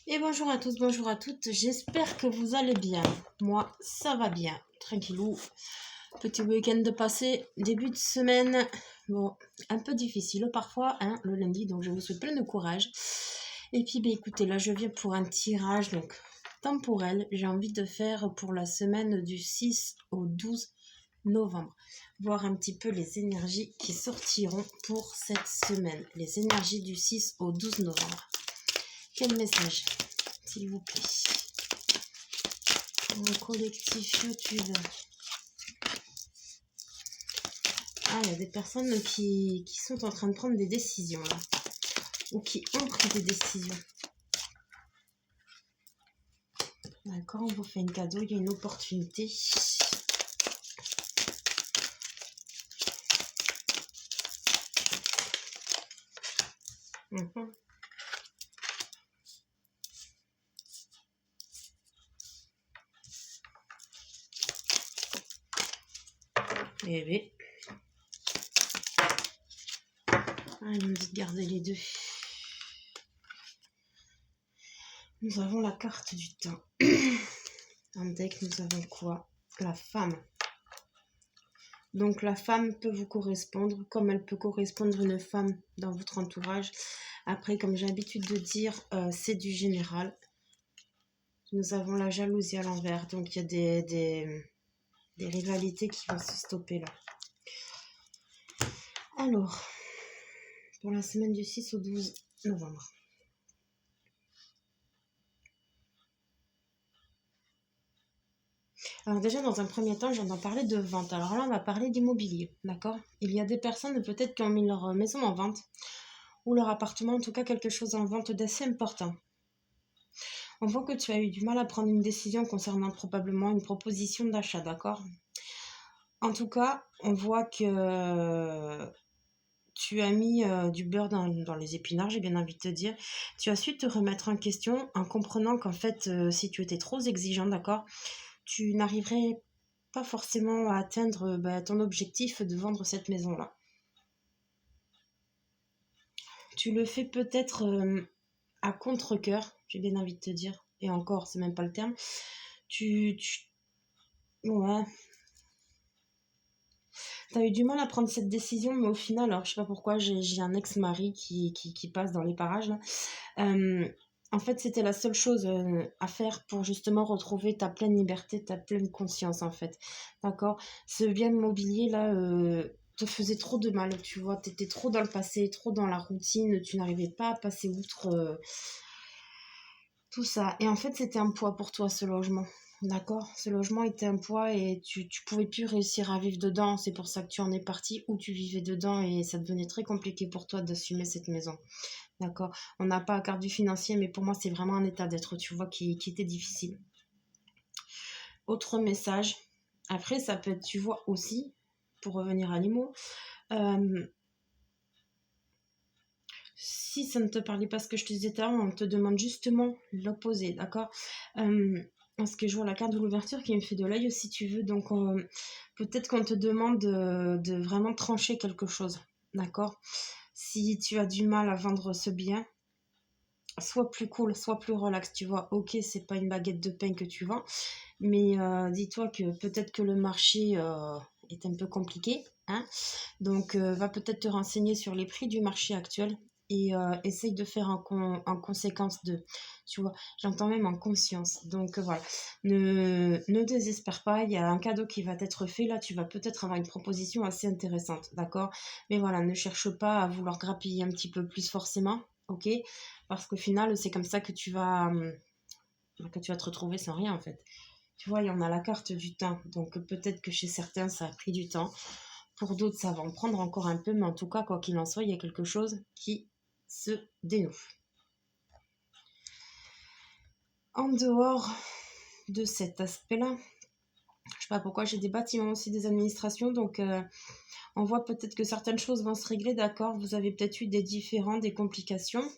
Et bonjour à tous, bonjour à toutes, j'espère que vous allez bien. Moi, ça va bien, tranquillou. Petit week-end de passé, début de semaine, bon, un peu difficile parfois, hein, le lundi, donc je vous souhaite plein de courage. Et puis, écoutez, là je viens pour un tirage, donc temporel, j'ai envie de faire pour la semaine du 6 au 12 novembre. Voir un petit peu les énergies qui sortiront pour cette semaine. Les énergies du 6 au 12 novembre. Quel message, s'il vous plaît? Mon collectif YouTube. Ah, il y a des personnes qui sont en train de prendre des décisions là. Ou qui ont pris des décisions. D'accord, on vous fait un cadeau, il y a une opportunité. Eh oui. Allez, on me dit de garder les deux. Nous avons la carte du temps. En deck, nous avons quoi? La femme. Donc la femme peut vous correspondre comme elle peut correspondre une femme dans votre entourage. Après, comme j'ai l'habitude de dire, c'est du général. Nous avons la jalousie à l'envers. Donc il y a des rivalités qui vont se stopper là. Alors, pour la semaine du 6 au 12 novembre. Alors déjà, dans un premier temps, j'entends parler de vente. Alors là, on va parler d'immobilier, d'accord? Il y a des personnes peut-être qui ont mis leur maison en vente, ou leur appartement, en tout cas quelque chose en vente d'assez important. On voit que tu as eu du mal à prendre une décision concernant probablement une proposition d'achat, d'accord? En tout cas, on voit que tu as mis du beurre dans les épinards, j'ai bien envie de te dire. Tu as su te remettre en question en comprenant qu'en fait, si tu étais trop exigeant, d'accord, tu n'arriverais pas forcément à atteindre ton objectif de vendre cette maison-là. Tu le fais peut-être à contre-cœur, j'ai bien envie de te dire. Et encore, c'est même pas le terme. Ouais. T'as eu du mal à prendre cette décision, mais au final, alors je sais pas pourquoi, j'ai un ex-mari qui passe dans les parages là. En fait, c'était la seule chose à faire pour justement retrouver ta pleine liberté, ta pleine conscience en fait. D'accord? Ce bien immobilier là te faisait trop de mal, tu vois. Tu étais trop dans le passé, trop dans la routine, tu n'arrivais pas à passer outre tout ça. Et en fait, c'était un poids pour toi ce logement. D'accord? Ce logement était un poids et tu pouvais plus réussir à vivre dedans. C'est pour ça que tu en es parti ou tu vivais dedans et ça devenait très compliqué pour toi d'assumer cette maison. D'accord? On n'a pas à carte du financier, mais pour moi, c'est vraiment un état d'être, tu vois, qui était difficile. Autre message. Après, ça peut être, tu vois, aussi, pour revenir à l'IMO, si ça ne te parlait pas ce que je te disais tout à l'heure, on te demande justement l'opposé, d'accord? Parce que je vois la carte de l'ouverture qui me fait de l'œil si tu veux, donc peut-être qu'on te demande de vraiment trancher quelque chose, d'accord? Si tu as du mal à vendre ce bien, soit plus cool, soit plus relax, tu vois. Ok, c'est pas une baguette de pain que tu vends, mais dis-toi que peut-être que le marché est un peu compliqué, hein. Donc va peut-être te renseigner sur les prix du marché actuel et essaye de faire en conséquence de, tu vois, j'entends même en conscience. Donc voilà, ne désespère pas, il y a un cadeau qui va être fait, là tu vas peut-être avoir une proposition assez intéressante, d'accord? Mais voilà, ne cherche pas à vouloir grappiller un petit peu plus forcément, ok? Parce qu'au final, c'est comme ça que tu vas te retrouver sans rien en fait. Tu vois, il y en a la carte du temps, donc peut-être que chez certains ça a pris du temps. Pour d'autres, ça va en prendre encore un peu, mais en tout cas, quoi qu'il en soit, il y a quelque chose qui se dénoue. En dehors de cet aspect-là, je ne sais pas pourquoi, j'ai des bâtiments aussi, des administrations, donc on voit peut-être que certaines choses vont se régler, d'accord? Vous avez peut-être eu des différends, des complications.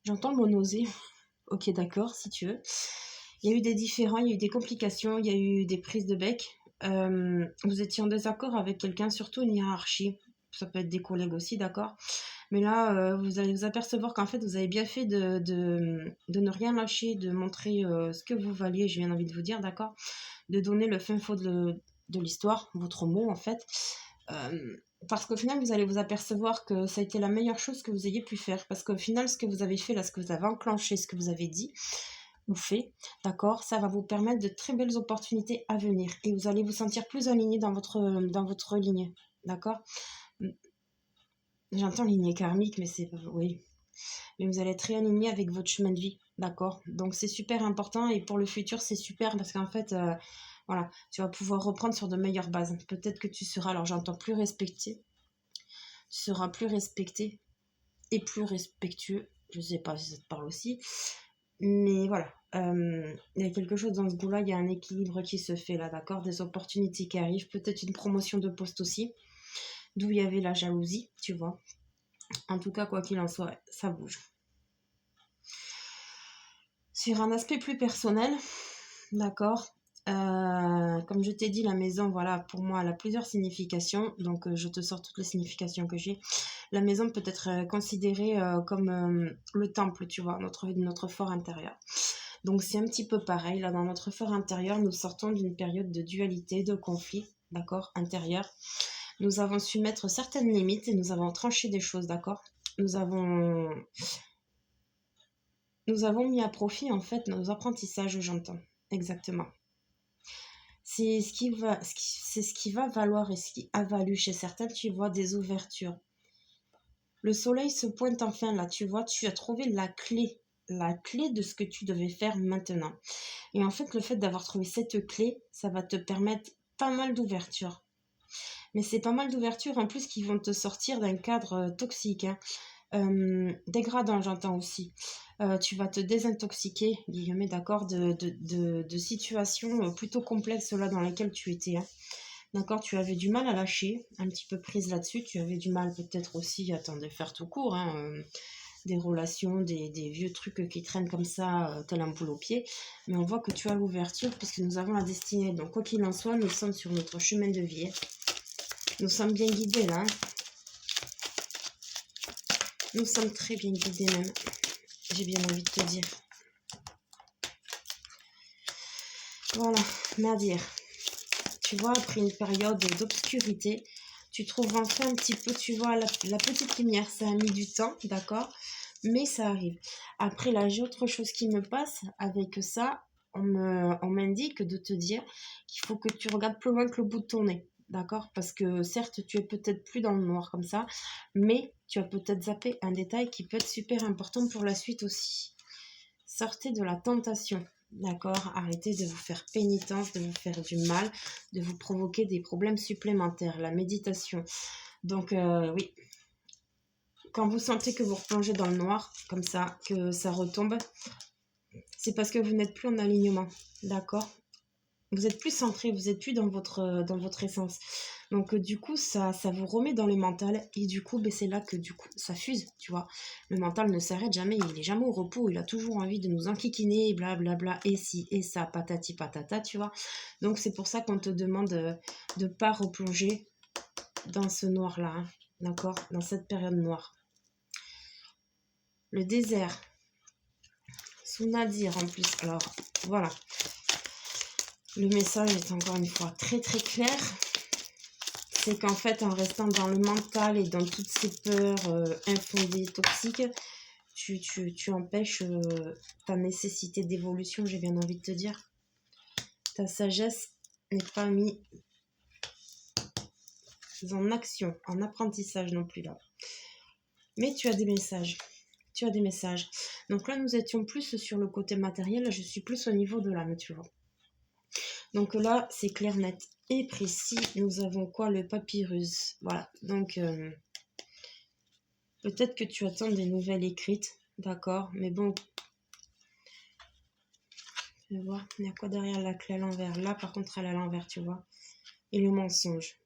J'entends le mot nausée. Ok, d'accord, si tu veux. Il y a eu des différends, il y a eu des complications, il y a eu des prises de bec. Vous étiez en désaccord avec quelqu'un, surtout une hiérarchie. Ça peut être des collègues aussi, d'accord? Mais là, vous allez vous apercevoir qu'en fait, vous avez bien fait de ne rien lâcher, de montrer ce que vous valiez, j'ai bien envie de vous dire, d'accord? De donner le fin fond de l'histoire, votre mot en fait. Euh, Parce qu'au final, vous allez vous apercevoir que ça a été la meilleure chose que vous ayez pu faire. Parce qu'au final, ce que vous avez fait, là, ce que vous avez enclenché, ce que vous avez dit ou fait, d'accord, ça va vous permettre de très belles opportunités à venir. Et vous allez vous sentir plus aligné dans votre ligne, d'accord? J'entends lignée karmique, mais c'est... Oui. Mais vous allez être réaligné avec votre chemin de vie, d'accord? Donc c'est super important et pour le futur, c'est super parce qu'en fait, voilà, tu vas pouvoir reprendre sur de meilleures bases. Peut-être que tu seras, alors j'entends plus respecté, tu seras plus respecté et plus respectueux. Je sais pas si ça te parle aussi, mais voilà. Il y a quelque chose dans ce goût-là, il y a un équilibre qui se fait là, d'accord? Des opportunités qui arrivent, peut-être une promotion de poste aussi, d'où il y avait la jalousie, tu vois. En tout cas, quoi qu'il en soit, ça bouge. Sur un aspect plus personnel, d'accord. Comme je t'ai dit, la maison, voilà, pour moi, elle a plusieurs significations. Donc, je te sors toutes les significations que j'ai. La maison peut être considérée comme le temple, tu vois, notre fort intérieur. Donc, c'est un petit peu pareil. Là, dans notre fort intérieur, nous sortons d'une période de dualité, de conflit, d'accord, intérieur. Nous avons su mettre certaines limites et nous avons tranché des choses, d'accord. Nous avons mis à profit, en fait, nos apprentissages, j'entends. Exactement. C'est ce qui va valoir et ce qui a valu chez certains, tu vois, des ouvertures. Le soleil se pointe enfin là, tu vois, tu as trouvé la clé de ce que tu devais faire maintenant. Et en fait, le fait d'avoir trouvé cette clé, ça va te permettre pas mal d'ouvertures. Mais c'est pas mal d'ouvertures en plus qui vont te sortir d'un cadre toxique, hein. Dégradant, j'entends aussi. Tu vas te désintoxiquer, guillemets, d'accord, de situations plutôt complexes là dans lesquelles tu étais, hein. D'accord, tu avais du mal à lâcher, un petit peu prise là-dessus. Tu avais du mal peut-être aussi, attends, de faire tout court, hein, des relations, des vieux trucs qui traînent comme ça, tel un boule au pied. Mais on voit que tu as l'ouverture puisque nous avons la destinée. Donc, quoi qu'il en soit, nous sommes sur notre chemin de vie. Nous sommes bien guidés là, hein. Nous sommes très bien guidés même. J'ai bien envie de te dire. Voilà, Nadir. Tu vois, après une période d'obscurité, tu trouves enfin un petit peu, tu vois, la petite lumière. Ça a mis du temps, d'accord? Mais ça arrive. Après, là, j'ai autre chose qui me passe avec ça. On m'indique de te dire qu'il faut que tu regardes plus loin que le bout de ton nez. D'accord? Parce que certes, tu es peut-être plus dans le noir comme ça, mais tu as peut-être zappé un détail qui peut être super important pour la suite aussi. Sortez de la tentation. D'accord? Arrêtez de vous faire pénitence, de vous faire du mal, de vous provoquer des problèmes supplémentaires. La méditation. Donc, oui, quand vous sentez que vous replongez dans le noir, comme ça, que ça retombe, c'est parce que vous n'êtes plus en alignement, d'accord? Vous êtes plus centré, vous êtes plus dans votre essence. Donc du coup, ça vous remet dans le mental et du coup, ben, c'est là que du coup, ça fuse, tu vois. Le mental ne s'arrête jamais, il est jamais au repos, il a toujours envie de nous enquiquiner, blablabla, et ci, et ça, patati patata, tu vois. Donc c'est pour ça qu'on te demande de pas replonger dans ce noir-là, hein, d'accord? Dans cette période noire. Le désert, sous Nadir en plus. Alors, voilà. Le message est encore une fois très très clair. C'est qu'en fait, en restant dans le mental et dans toutes ces peurs infondées, toxiques, tu empêches ta nécessité d'évolution, j'ai bien envie de te dire. Ta sagesse n'est pas mise en action, en apprentissage non plus là. Mais tu as des messages. Tu as des messages. Donc là, nous étions plus sur le côté matériel. Là, je suis plus au niveau de l'âme, tu vois. Donc là, c'est clair, net et précis. Nous avons quoi? Le papyrus. Voilà. Donc, peut-être que tu attends des nouvelles écrites. D'accord. Mais bon, je vais voir. Il y a quoi derrière la clé à l'envers? Là, par contre, elle est à l'envers, tu vois. Et le mensonge.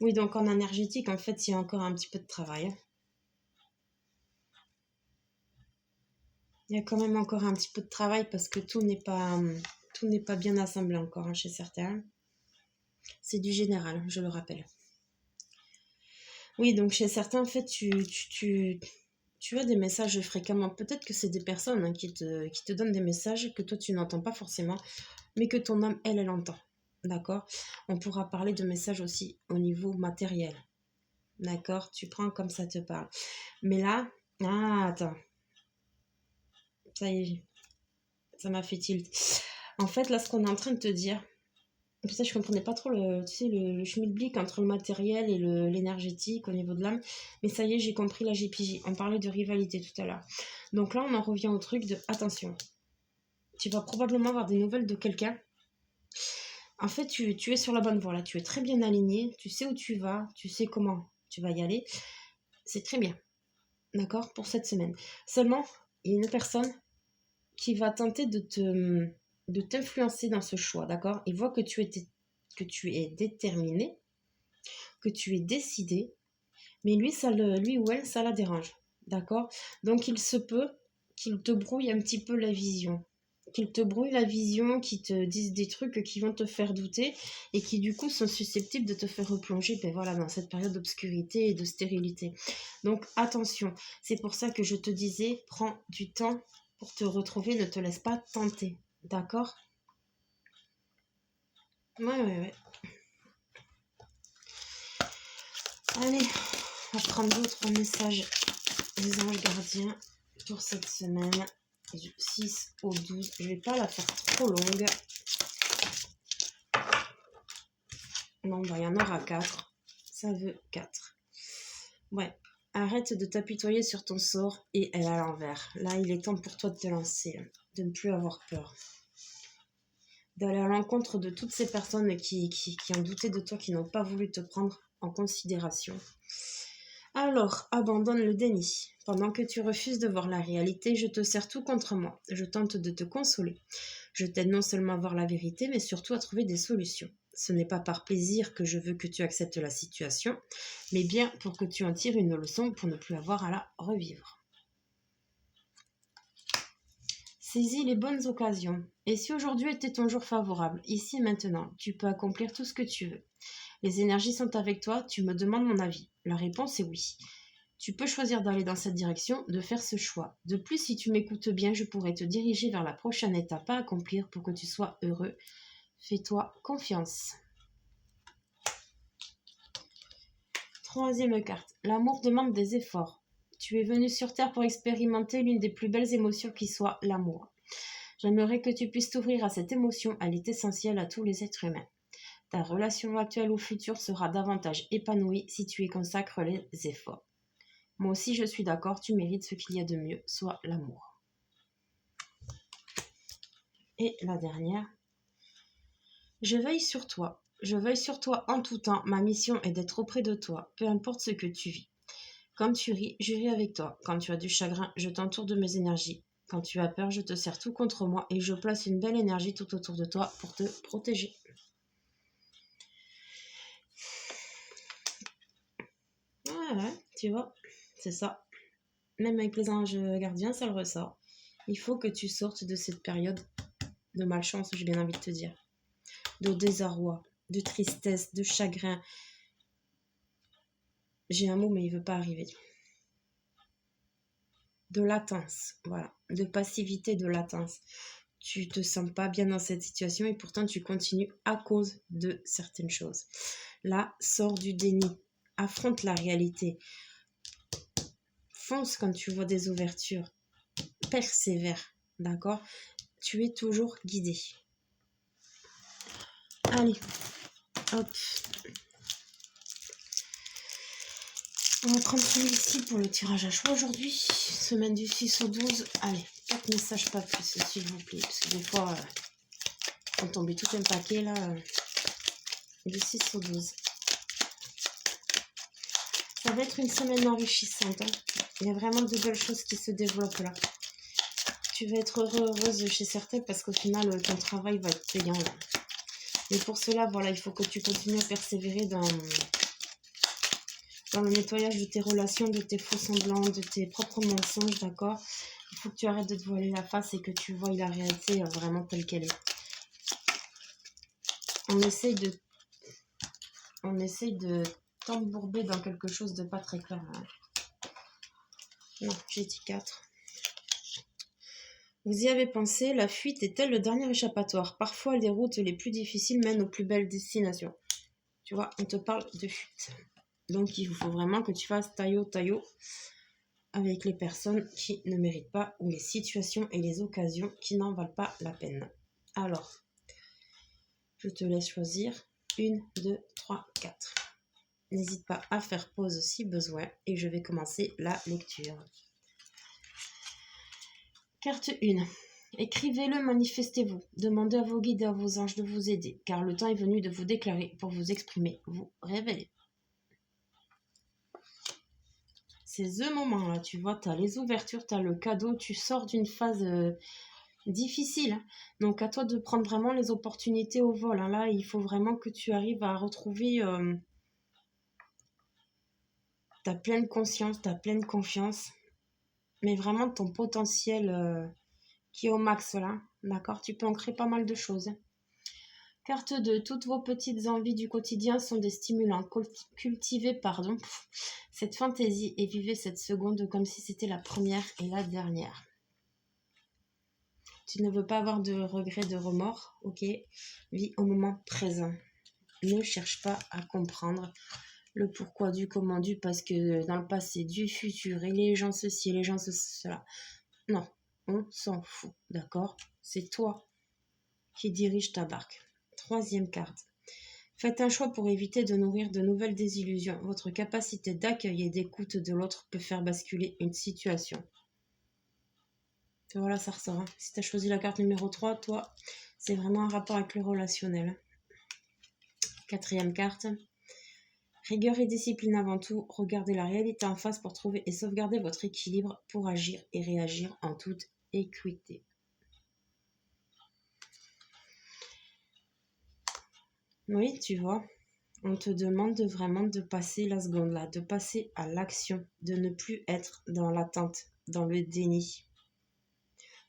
Oui, donc en énergétique, en fait, il y a encore un petit peu de travail, hein. Il y a quand même encore un petit peu de travail parce que tout n'est pas bien assemblé encore, hein, chez certains. C'est du général, je le rappelle. Oui, donc chez certains, en fait, tu as des messages fréquemment. Peut-être que c'est des personnes hein, qui te donnent des messages que toi, tu n'entends pas forcément, mais que ton âme, elle entend. D'accord? On pourra parler de messages aussi au niveau matériel. D'accord? Tu prends comme ça te parle. Mais là, ah, attends, ça y est, ça m'a fait tilt. En fait, là, ce qu'on est en train de te dire, pour ça, je comprenais pas trop tu sais, le schmilblick entre le matériel et l'énergétique au niveau de l'âme. Mais ça y est, j'ai compris, là, j'ai pigé. On parlait de rivalité tout à l'heure. Donc là, on en revient au truc de attention. Tu vas probablement avoir des nouvelles de quelqu'un. En fait, tu es sur la bonne voie là. Tu es très bien aligné. Tu sais où tu vas. Tu sais comment tu vas y aller. C'est très bien. D'accord? Pour cette semaine. Seulement, il y a une personne qui va tenter de t'influencer dans ce choix. D'accord? Il voit que tu es déterminé, que tu es décidé, mais lui ou elle, ça la dérange. D'accord? Donc il se peut qu'il te brouille un petit peu la vision. Qu'il te brouille la vision, qu'il te dise des trucs qui vont te faire douter et qui du coup sont susceptibles de te faire replonger ben voilà, dans cette période d'obscurité et de stérilité. Donc attention, c'est pour ça que je te disais, prends du temps pour te retrouver, ne te laisse pas tenter. D'accord? Ouais. Allez, on va prendre d'autres messages des anges gardiens pour cette semaine du 6 au 12. Je vais pas la faire trop longue. Non, bah, il y en aura 4. Ça veut 4. Ouais. Arrête de t'apitoyer sur ton sort et elle à l'envers. Là, il est temps pour toi de te lancer, de ne plus avoir peur. D'aller à l'encontre de toutes ces personnes qui ont douté de toi, qui n'ont pas voulu te prendre en considération. Alors, abandonne le déni. Pendant que tu refuses de voir la réalité, je te sers tout contre moi. Je tente de te consoler. Je t'aide non seulement à voir la vérité, mais surtout à trouver des solutions. Ce n'est pas par plaisir que je veux que tu acceptes la situation, mais bien pour que tu en tires une leçon pour ne plus avoir à la revivre. Saisis les bonnes occasions. Et si aujourd'hui était ton jour favorable, ici et maintenant, tu peux accomplir tout ce que tu veux. Les énergies sont avec toi, tu me demandes mon avis. La réponse est oui. Tu peux choisir d'aller dans cette direction, de faire ce choix. De plus, si tu m'écoutes bien, je pourrais te diriger vers la prochaine étape à accomplir pour que tu sois heureux. Fais-toi confiance. Troisième carte. L'amour demande des efforts. Tu es venu sur Terre pour expérimenter l'une des plus belles émotions qui soit l'amour. J'aimerais que tu puisses t'ouvrir à cette émotion, elle est essentielle à tous les êtres humains. Ta relation actuelle ou future sera davantage épanouie si tu y consacres les efforts. Moi aussi, je suis d'accord, tu mérites ce qu'il y a de mieux, soit l'amour. Et la dernière. Je veille sur toi. Je veille sur toi en tout temps. Ma mission est d'être auprès de toi, peu importe ce que tu vis. Quand tu ris, je ris avec toi. Quand tu as du chagrin, je t'entoure de mes énergies. Quand tu as peur, je te sers tout contre moi et je place une belle énergie tout autour de toi pour te protéger. Ouais, tu vois, c'est ça. Même avec les anges gardiens, ça le ressort. Il faut que tu sortes de cette période de malchance, j'ai bien envie de te dire. De désarroi, de tristesse, de chagrin. J'ai un mot, mais il ne veut pas arriver. De latence, voilà. De passivité, de latence. Tu te sens pas bien dans cette situation et pourtant tu continues à cause de certaines choses. Là, sors du déni. Affronte la réalité. Fonce quand tu vois des ouvertures. Persévère, d'accord? Tu es toujours guidé. Allez, hop. On va prendre celui-ci pour le tirage à choix aujourd'hui. Semaine du 6 au 12. Allez, 4 messages, pas plus, s'il vous plaît. Parce que des fois, on tombe tout un paquet là. Du 6 au 12. Ça va être une semaine enrichissante. Hein. Il y a vraiment de belles choses qui se développent là. Tu vas être heureuse chez certains parce qu'au final, ton travail va être payant. Là. Mais pour cela, voilà, il faut que tu continues à persévérer dans le nettoyage de tes relations, de tes faux semblants, de tes propres mensonges, d'accord? Il faut que tu arrêtes de te voiler la face et que tu vois la réalité vraiment telle qu'elle est. On essaye de t'embourber dans quelque chose de pas très clair. Hein. Non, j'ai dit 4. Vous y avez pensé, la fuite est-elle le dernier échappatoire? Parfois, les routes les plus difficiles mènent aux plus belles destinations. Tu vois, on te parle de fuite. Donc, il faut vraiment que tu fasses taillot avec les personnes qui ne méritent pas ou les situations et les occasions qui n'en valent pas la peine. Alors, je te laisse choisir 1, 2, 3, 4. N'hésite pas à faire pause si besoin et je vais commencer la lecture. Carte 1. Écrivez-le, manifestez-vous. Demandez à vos guides et à vos anges de vous aider, car le temps est venu de vous déclarer pour vous exprimer, vous révéler. C'est ce moment-là, tu vois, tu as les ouvertures, tu as le cadeau, tu sors d'une phase difficile. Hein. Donc à toi de prendre vraiment les opportunités au vol. Hein. Là, il faut vraiment que tu arrives à retrouver ta pleine conscience, ta pleine confiance, mais vraiment ton potentiel qui est au max là, d'accord? Tu peux en créer pas mal de choses. Carte 2. Toutes vos petites envies du quotidien sont des stimulants. Cultivez cette fantaisie et vivez cette seconde comme si c'était la première et la dernière. Tu ne veux pas avoir de regrets, de remords, ok? Vis au moment présent. Ne cherche pas à comprendre le pourquoi du comment du parce que dans le passé, du futur, et les gens ceci, et les gens cela. Non, on s'en fout, d'accord? C'est toi qui dirige ta barque. 3e carte. Faites un choix pour éviter de nourrir de nouvelles désillusions. Votre capacité d'accueil et d'écoute de l'autre peut faire basculer une situation. Voilà, ça ressort. Hein. Si tu as choisi la carte numéro 3, toi, c'est vraiment un rapport avec le relationnel. 4e carte. Rigueur et discipline avant tout. Regardez la réalité en face pour trouver et sauvegarder votre équilibre pour agir et réagir en toute équité. Oui, tu vois, on te demande vraiment de passer la seconde là, de passer à l'action, de ne plus être dans l'attente, dans le déni.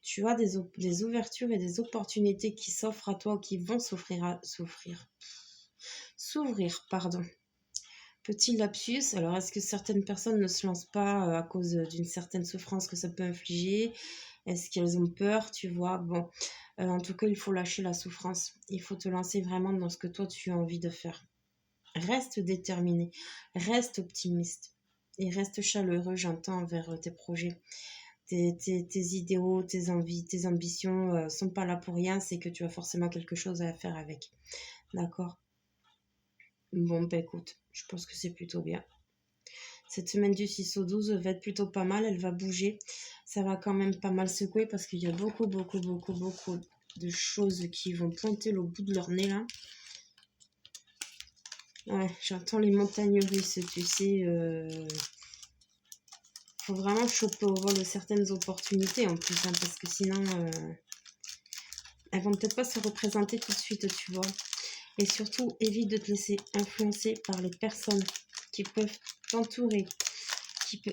Tu as des ouvertures et des opportunités qui s'offrent à toi, qui vont s'ouvrir, pardon. Petit lapsus, alors est-ce que certaines personnes ne se lancent pas à cause d'une certaine souffrance que ça peut infliger? Est-ce qu'elles ont peur, tu vois? Bon, en tout cas, il faut lâcher la souffrance. Il faut te lancer vraiment dans ce que toi, tu as envie de faire. Reste déterminé, reste optimiste et reste chaleureux, j'entends, envers tes projets. Tes idéaux, tes envies, tes ambitions sont pas là pour rien, c'est que tu as forcément quelque chose à faire avec. D'accord? Bon, bah écoute, je pense que c'est plutôt bien. Cette semaine du 6 au 12 va être plutôt pas mal, elle va bouger. Ça va quand même pas mal secouer parce qu'il y a beaucoup de choses qui vont pointer le bout de leur nez là. Ouais, j'entends les montagnes russes, tu sais. Faut vraiment choper au vol certaines opportunités en plus, hein, parce que sinon, elles vont peut-être pas se représenter tout de suite, tu vois. Et surtout, évite de te laisser influencer par les personnes qui peuvent t'entourer.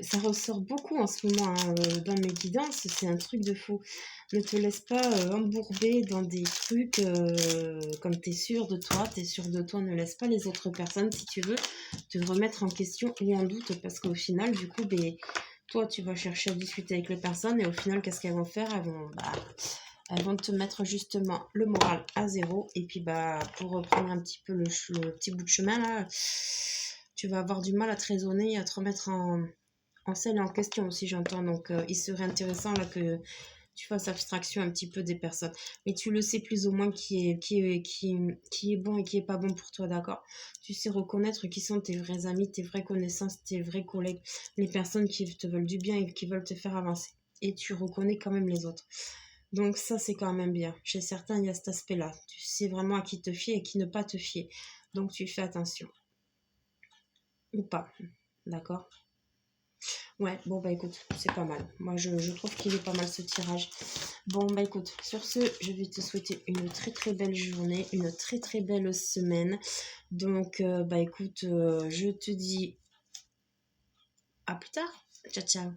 Ça ressort beaucoup en ce moment hein, dans mes guidances, c'est un truc de fou. Ne te laisse pas embourber dans des trucs comme tu es sûr de toi, ne laisse pas les autres personnes, si tu veux, te remettre en question ou en doute, parce qu'au final, du coup, toi, tu vas chercher à discuter avec les personnes et au final, qu'est-ce qu'elles vont faire? Elles vont te mettre justement le moral à zéro et puis pour reprendre un petit peu le petit bout de chemin là, tu vas avoir du mal à te raisonner et à te remettre en scène et en question aussi, j'entends. Donc, il serait intéressant là que tu fasses abstraction un petit peu des personnes. Mais tu le sais plus ou moins qui est bon et qui est pas bon pour toi, d'accord? Tu sais reconnaître qui sont tes vrais amis, tes vraies connaissances, tes vrais collègues, les personnes qui te veulent du bien et qui veulent te faire avancer. Et tu reconnais quand même les autres. Donc ça, c'est quand même bien. Chez certains, il y a cet aspect-là. Tu sais vraiment à qui te fier et qui ne pas te fier. Donc tu fais attention. Ou pas. D'accord? Ouais, bon bah écoute, c'est pas mal. Moi je trouve qu'il est pas mal ce tirage. Bon bah écoute, sur ce, je vais te souhaiter une très belle journée, une très belle semaine. Donc bah écoute, je te dis à plus tard. Ciao ciao.